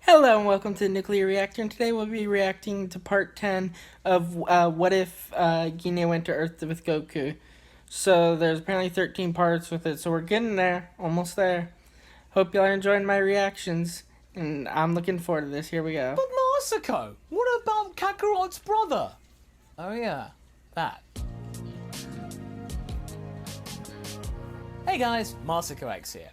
Hello and welcome to Nuclear Reactor, and today we'll be reacting to part 10 of What If Gine Went to Earth with Goku. So there's apparently 13 parts with it, so we're getting there, almost there. Hope y'all are enjoying my reactions, and I'm looking forward to this. Here we go. But Masako, what about Kakarot's brother? Oh yeah, that. Hey guys, MasakoX here.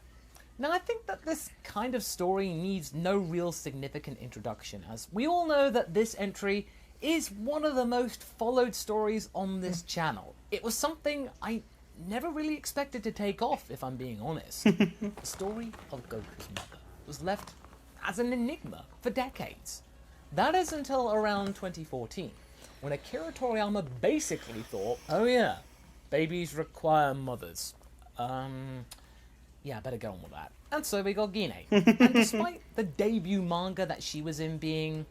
Now I think that this kind of story needs no real significant introduction, as we all know that this entry is one of the most followed stories on this channel. It was something I never really expected to take off, if I'm being honest. The story of Goku's mother was left as an enigma for decades. That is until around 2014, when Akira Toriyama basically thought, oh yeah, babies require mothers. Yeah, I better get on with that. And so we got Gine. And despite the debut manga that she was in being,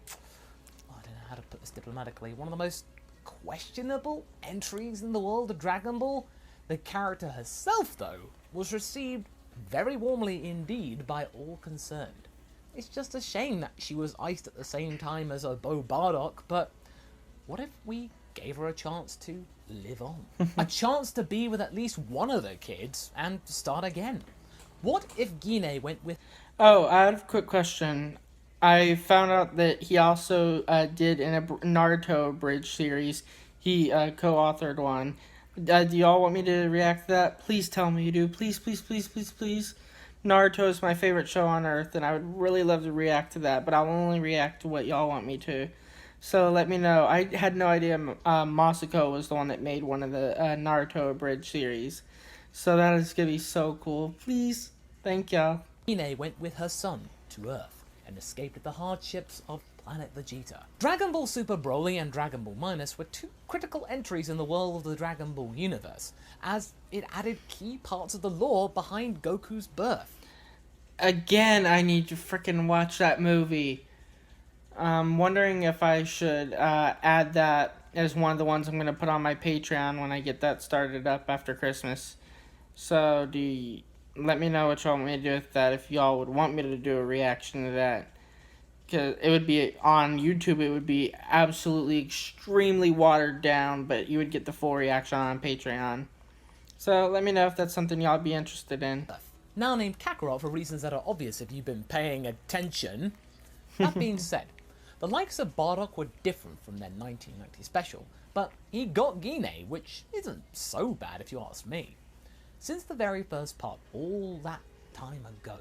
I don't know how to put this diplomatically, one of the most questionable entries in the world of Dragon Ball, the character herself, though, was received very warmly indeed by all concerned. It's just a shame that she was iced at the same time as a Bo Bardock, but what if we gave her a chance to live on? A chance to be with at least one of the kids and start again. What if Gine went with... Oh, I have a quick question. I found out that he also did in a Naruto Bridge series. He co-authored one. Do y'all want me to react to that? Please tell me you do. Please, please, please, please, please. Naruto is my favorite show on Earth, and I would really love to react to that, but I'll only react to what y'all want me to. So let me know. I had no idea Masako was the one that made one of the Naruto Bridge series. So that is going to be so cool. Please. Thank y'all. Gine went with her son to Earth and escaped the hardships of planet Vegeta. Dragon Ball Super Broly and Dragon Ball Minus were two critical entries in the world of the Dragon Ball universe, as it added key parts of the lore behind Goku's birth. Again, I need to frickin' watch that movie. I'm wondering if I should add that as one of the ones I'm going to put on my Patreon when I get that started up after Christmas. So, let me know what y'all want me to do with that, if y'all would want me to do a reaction to that. Because it would be on YouTube, it would be absolutely extremely watered down, but you would get the full reaction on Patreon. So let me know if that's something y'all be interested in. Now named Kakarot for reasons that are obvious if you've been paying attention. That being said, the likes of Bardock were different from their 1990 special, but he got Gine, which isn't so bad if you ask me. Since the very first part, all that time ago,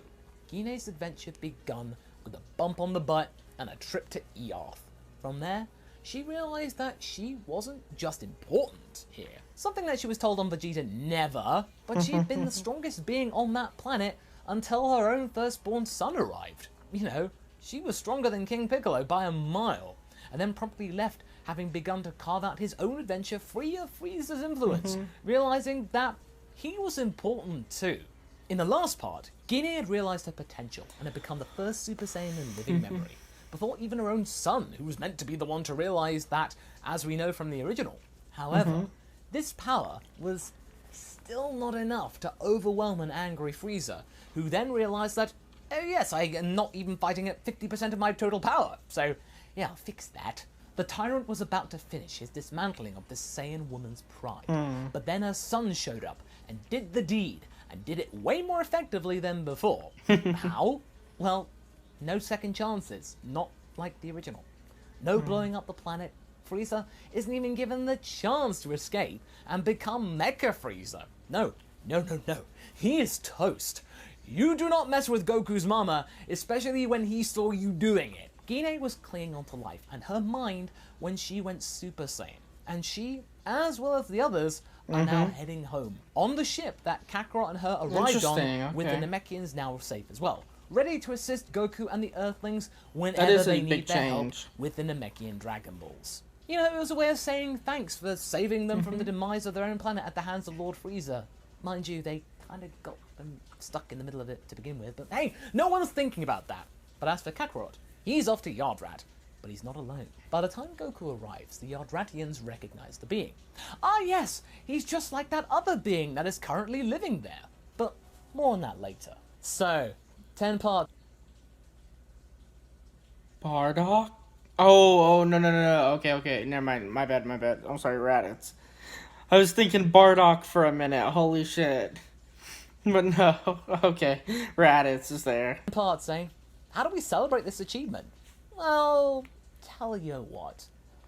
Gine's adventure begun with a bump on the butt and a trip to Earth. From there, she realised that she wasn't just important here. Something that she was told on Vegeta never, but she had been the strongest being on that planet until her own firstborn son arrived. You know, she was stronger than King Piccolo by a mile, and then promptly left, having begun to carve out his own adventure free of Frieza's influence, realising that he was important too. In the last part, Gine had realised her potential and had become the first Super Saiyan in living memory, before even her own son, who was meant to be the one to realise that, as we know from the original. However, this power was still not enough to overwhelm an angry Frieza, who then realised that, oh yes, I am not even fighting at 50% of my total power, so yeah, I'll fix that. The tyrant was about to finish his dismantling of the Saiyan woman's pride, but then her son showed up and did the deed, and did it way more effectively than before. How? Well, no second chances, not like the original. No blowing up the planet. Frieza isn't even given the chance to escape and become Mecha Frieza. No, no, no, no. He is toast. You do not mess with Goku's mama, especially when he saw you doing it. Gine was clinging onto life and her mind when she went Super Saiyan, and she, as well as the others, are now heading home on the ship that Kakarot and her arrived on, with the Namekians now safe as well, ready to assist Goku and the Earthlings whenever they need their help with the Namekian Dragon Balls. You know, it was a way of saying thanks for saving them from the demise of their own planet at the hands of Lord Frieza. Mind you, they kind of got them stuck in the middle of it to begin with, but hey, no one's thinking about that. But as for Kakarot, he's off to Yardrat, but he's not alone. By the time Goku arrives, the Yardratians recognize the being. Ah yes, he's just like that other being that is currently living there. But more on that later. So, 10 parts. Bardock? Oh, no, no, no, no. Okay. Never mind. My bad. I'm sorry, Raditz. I was thinking Bardock for a minute. Holy shit. But no. Okay. Raditz is there. Parts, eh? How do we celebrate this achievement? Well, tell you what.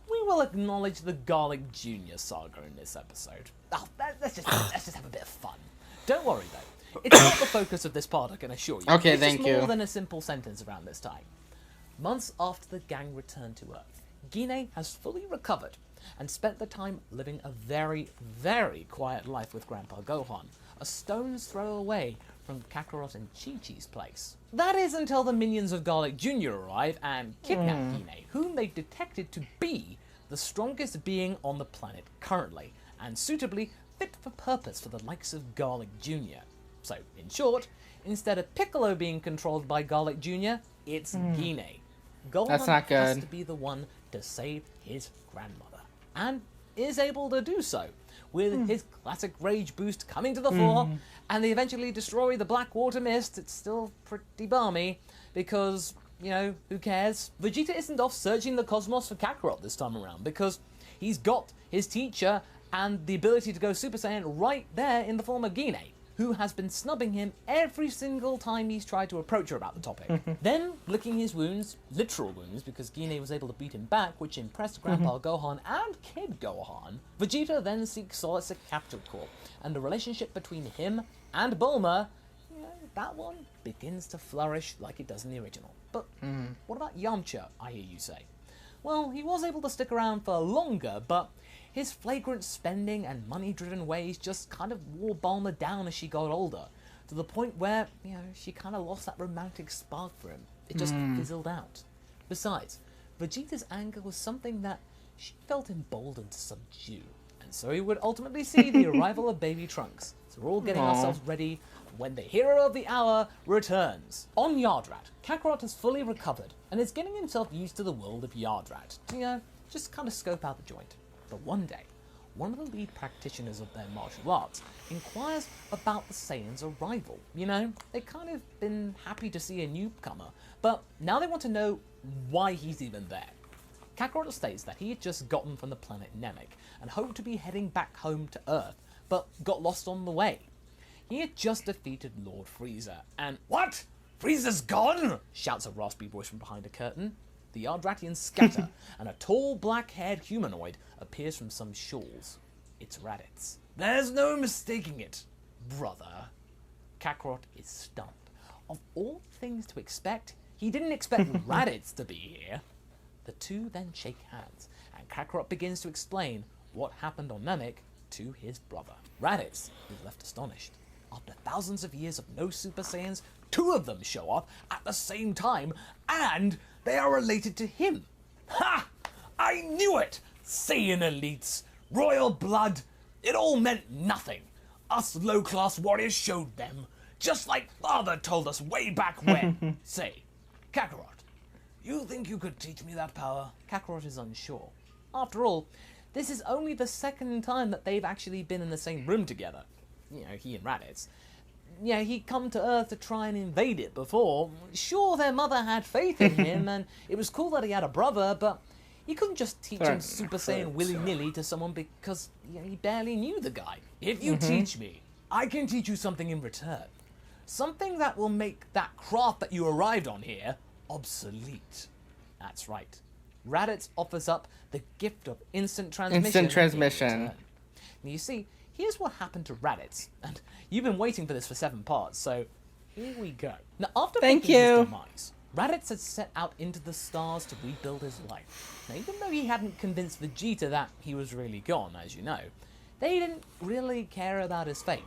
We will acknowledge the Garlic Jr. saga in this episode. Oh, let's just have a bit of fun. Don't worry though. It's not the focus of this part, I can assure you. Okay, it's thank just more you. than a simple sentence around this time. Months after the gang returned to Earth, Gine has fully recovered and spent the time living a very, very quiet life with Grandpa Gohan, a stone's throw away from Kakarot and Chi-Chi's place. That is until the minions of Garlic Jr. arrive and kidnap Gine, whom they detected to be the strongest being on the planet currently, and suitably fit for purpose for the likes of Garlic Jr. So, in short, instead of Piccolo being controlled by Garlic Jr., it's Gine. Gohan That's not has good. to be the one to save his grandmother, and is able to do so, with his classic rage boost coming to the fore, and they eventually destroy the Black Water Mist. It's still pretty balmy, because, you know, who cares? Vegeta isn't off searching the cosmos for Kakarot this time around, because he's got his teacher and the ability to go Super Saiyan right there in the form of Gine, who has been snubbing him every single time he's tried to approach her about the topic. Then, licking his wounds, literal wounds, because Gine was able to beat him back, which impressed Grandpa Gohan and Kid Gohan, Vegeta then seeks solace at Captain Corps, and the relationship between him and Bulma, you know, that one begins to flourish like it does in the original. But what about Yamcha, I hear you say? Well, he was able to stick around for longer, but his flagrant spending and money-driven ways just kind of wore Bulma down as she got older, to the point where, you know, she kind of lost that romantic spark for him. It just fizzled out. Besides, Vegeta's anger was something that she felt emboldened to subdue, and so he would ultimately see the arrival of Baby Trunks. So we're all getting ourselves ready for when the hero of the hour returns. On Yardrat, Kakarot has fully recovered, and is getting himself used to the world of Yardrat, to, you know, just kind of scope out the joint. But one day, one of the lead practitioners of their martial arts inquires about the Saiyans' arrival. You know, they've kind of been happy to see a newcomer, but now they want to know why he's even there. Kakarot states that he had just gotten from the planet Namek and hoped to be heading back home to Earth, but got lost on the way. He had just defeated Lord Frieza, and "What? Frieza's gone?" shouts a raspy voice from behind a curtain. The Yardratians scatter, and a tall, black-haired humanoid appears from some shawls. It's Raditz. There's no mistaking it, brother. Kakarot is stunned. Of all things to expect, he didn't expect Raditz to be here. The two then shake hands, and Kakarot begins to explain what happened on Namek to his brother. Raditz is left astonished. After thousands of years of no Super Saiyans, two of them show up at the same time, and they are related to him. Ha! I knew it! Saiyan elites, royal blood, it all meant nothing. Us low-class warriors showed them, just like Father told us way back when. Say, Kakarot, you think you could teach me that power? Kakarot is unsure. After all, this is only the second time that they've actually been in the same room together. You know, he and Raditz. Yeah, he'd come to Earth to try and invade it before. Sure, their mother had faith in him, and it was cool that he had a brother, but you couldn't just teach him Super Saiyan willy-nilly to someone because, you know, he barely knew the guy. If you teach me, I can teach you something in return. Something that will make that craft that you arrived on here obsolete. That's right. Raditz offers up the gift of instant transmission. Instant transmission. In return. Now, you see, here's what happened to Raditz, and you've been waiting for this for 7 parts, so here we go. Now, after Thank faking you. his demise, Raditz had set out into the stars to rebuild his life. Now, even though he hadn't convinced Vegeta that he was really gone, as you know, they didn't really care about his fate.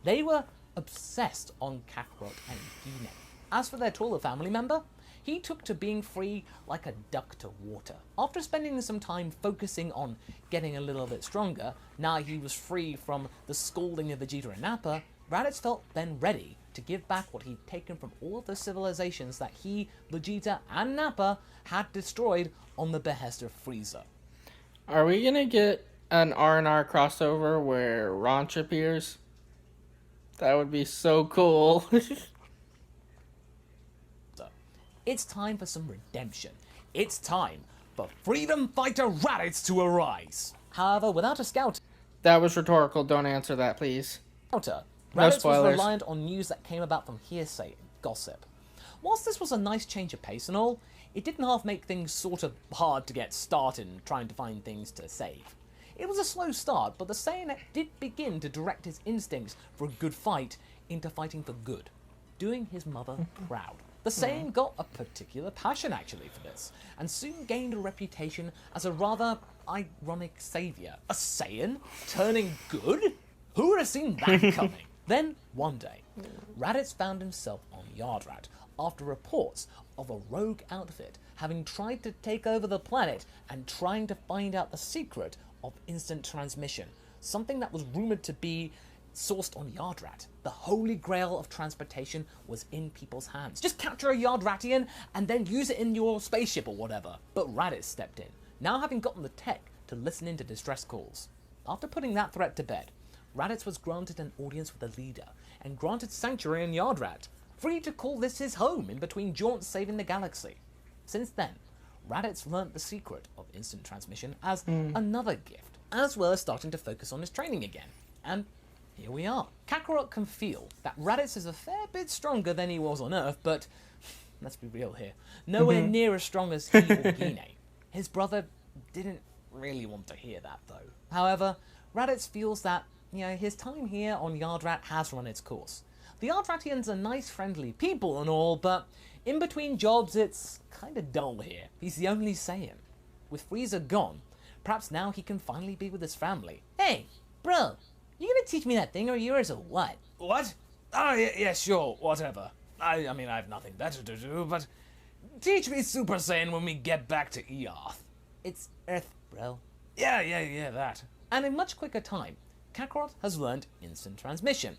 They were obsessed on Kakarot and Gine. As for their taller family member, he took to being free like a duck to water. After spending some time focusing on getting a little bit stronger, now he was free from the scolding of Vegeta and Nappa, Raditz felt then ready to give back what he'd taken from all of the civilizations that he, Vegeta, and Nappa had destroyed on the behest of Frieza. Are we gonna get an R&R crossover where Ranch appears? That would be so cool. It's time for some redemption. It's time for freedom fighter Raditz to arise. However, without a scouter, That was rhetorical. Don't answer that, please. No Raditz was spoilers. reliant on news that came about from hearsay and gossip. Whilst this was a nice change of pace and all, it didn't half make things sort of hard to get started in trying to find things to save. It was a slow start, but the Saiyan did begin to direct his instincts for a good fight into fighting for good, doing his mother proud. The Saiyan got a particular passion actually for this, and soon gained a reputation as a rather ironic saviour. A Saiyan turning good? Who would have seen that coming? Then, one day, Raditz found himself on Yardrat after reports of a rogue outfit having tried to take over the planet and trying to find out the secret of instant transmission, something that was rumoured to be sourced on Yardrat. The holy grail of transportation was in people's hands. Just capture a Yardratian and then use it in your spaceship or whatever. But Raditz stepped in, now having gotten the tech to listen into distress calls. After putting that threat to bed, Raditz was granted an audience with the leader and granted sanctuary in Yardrat, free to call this his home in between jaunts saving the galaxy. Since then, Raditz learnt the secret of instant transmission as another gift, as well as starting to focus on his training again. And here we are. Kakarot can feel that Raditz is a fair bit stronger than he was on Earth, but let's be real here, nowhere near as strong as he or Gine. His brother didn't really want to hear that though. However, Raditz feels that, his time here on Yardrat has run its course. The Yardratians are nice, friendly people and all, but in between jobs, it's kinda dull here. He's the only Saiyan. With Frieza gone, perhaps now he can finally be with his family. Hey, bro, you gonna teach me that thing or yours or what? What? Oh, yeah, sure, whatever. I mean, I have nothing better to do, but teach me Super Saiyan when we get back to Earth. It's Earth, bro. Yeah, that. And in much quicker time, Kakarot has learned instant transmission.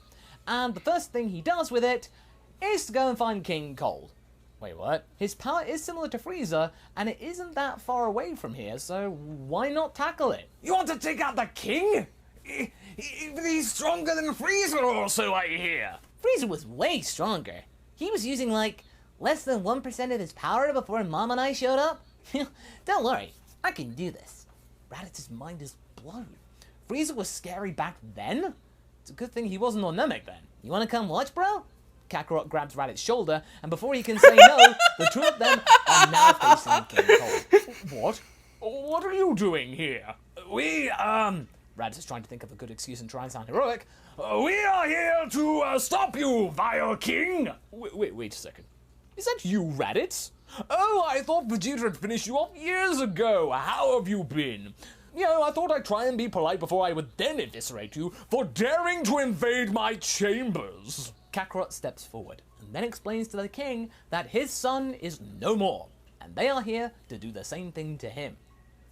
And the first thing he does with it is to go and find King Cold. Wait, what? His power is similar to Frieza, and it isn't that far away from here, so why not tackle it? You want to take out the king? He's stronger than Frieza or so I hear. Frieza was way stronger. He was using like less than 1% of his power before Mom and I showed up. Don't worry, I can do this. Raditz's mind is blown. Frieza was scary back then? It's a good thing he wasn't on Namek then. You wanna come watch, bro? Kakarot grabs Raditz's shoulder, and before he can say no, the two of them are now facing King Cold. What? What are you doing here? Raditz is trying to think of a good excuse and try and sound heroic. We are here to stop you, vile king! Wait a second. Is that you, Raditz? Oh, I thought Vegeta had finished you off years ago. How have you been? I thought I'd try and be polite before I would then eviscerate you for daring to invade my chambers. Kakarot steps forward and then explains to the king that his son is no more, and they are here to do the same thing to him.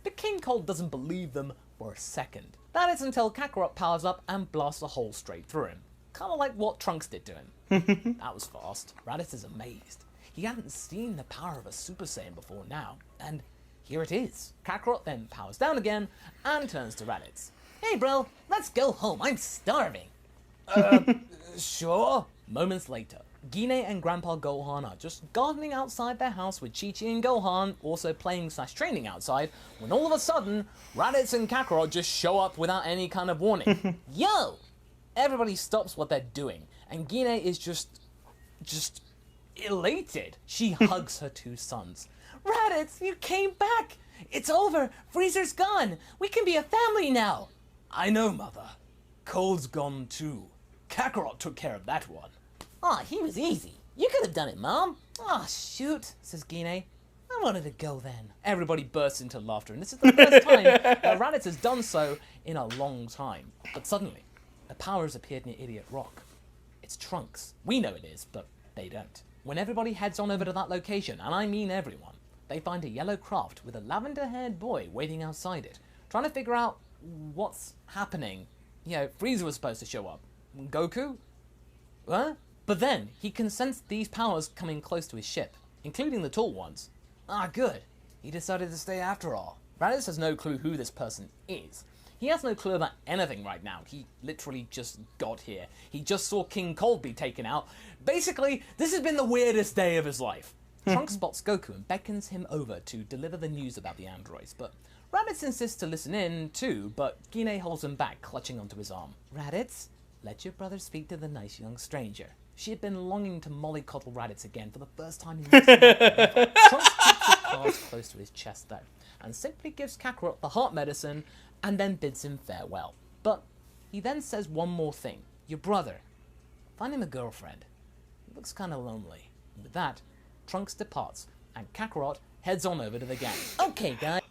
But King Cold doesn't believe them for a second. That is until Kakarot powers up and blasts a hole straight through him. Kinda like what Trunks did to him. That was fast. Raditz is amazed. He hadn't seen the power of a Super Saiyan before now, and here it is. Kakarot then powers down again and turns to Raditz. Hey, bro, let's go home. I'm starving. Sure. Moments later, Gine and Grandpa Gohan are just gardening outside their house with Chi-Chi and Gohan also playing/training outside, when all of a sudden, Raditz and Kakarot just show up without any kind of warning. Yo! Everybody stops what they're doing, and Gine is just elated. She hugs her two sons. Raditz, you came back! It's over! Freezer's gone! We can be a family now! I know, Mother. Cold's gone too. Kakarot took care of that one. Aw, he was easy. You could have done it, Mom. Aw, shoot, says Gine. I wanted to go then. Everybody bursts into laughter, and this is the first time that Raditz has done so in a long time. But suddenly, a power has appeared near Idiot Rock. It's Trunks. We know it is, but they don't. When everybody heads on over to that location, and I mean everyone, they find a yellow craft with a lavender-haired boy waiting outside it, trying to figure out what's happening. Frieza was supposed to show up. Goku? Huh? But then, he can sense these powers coming close to his ship, including the tall ones. Ah, good. He decided to stay after all. Raditz has no clue who this person is. He has no clue about anything right now. He literally just got here. He just saw King Cold be taken out. Basically, this has been the weirdest day of his life. Trunks spots Goku and beckons him over to deliver the news about the androids, but Raditz insists to listen in too, but Gine holds him back, clutching onto his arm. Raditz, let your brother speak to the nice young stranger. She had been longing to mollycoddle Raditz again for the first time in weeks. Trunks keeps his cards close to his chest though, and simply gives Kakarot the heart medicine and then bids him farewell. But he then says one more thing. Your brother, find him a girlfriend. He looks kind of lonely. And with that, Trunks departs, and Kakarot heads on over to the gang. Okay, guys.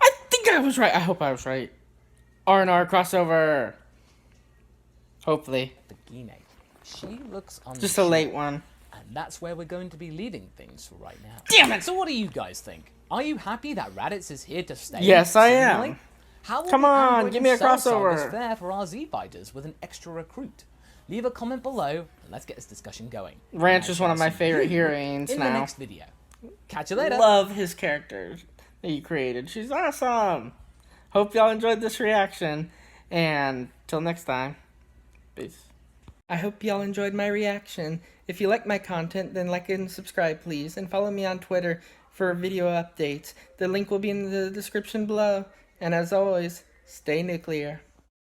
I think I was right. I hope I was right. R&R crossover. Hopefully. But Gine, she looks unsure. Just a late one. And that's where we're going to be leaving things for right now. Damn it! So what do you guys think? Are you happy that Raditz is here to stay? Yes, I seemingly? am. How will Come the on, Android give me a and Cell sagas crossover. fare for our Z-Fighters with an extra recruit? Leave a comment below, and let's get this discussion going. Ranch And is one of my I'll see favorite you heroines in the now. next video. Catch you later. Love his character that you created. She's awesome. Hope y'all enjoyed this reaction. And till next time, peace. I hope y'all enjoyed my reaction. If you like my content, then like and subscribe, please. And follow me on Twitter for video updates. The link will be in the description below. And as always, stay nuclear.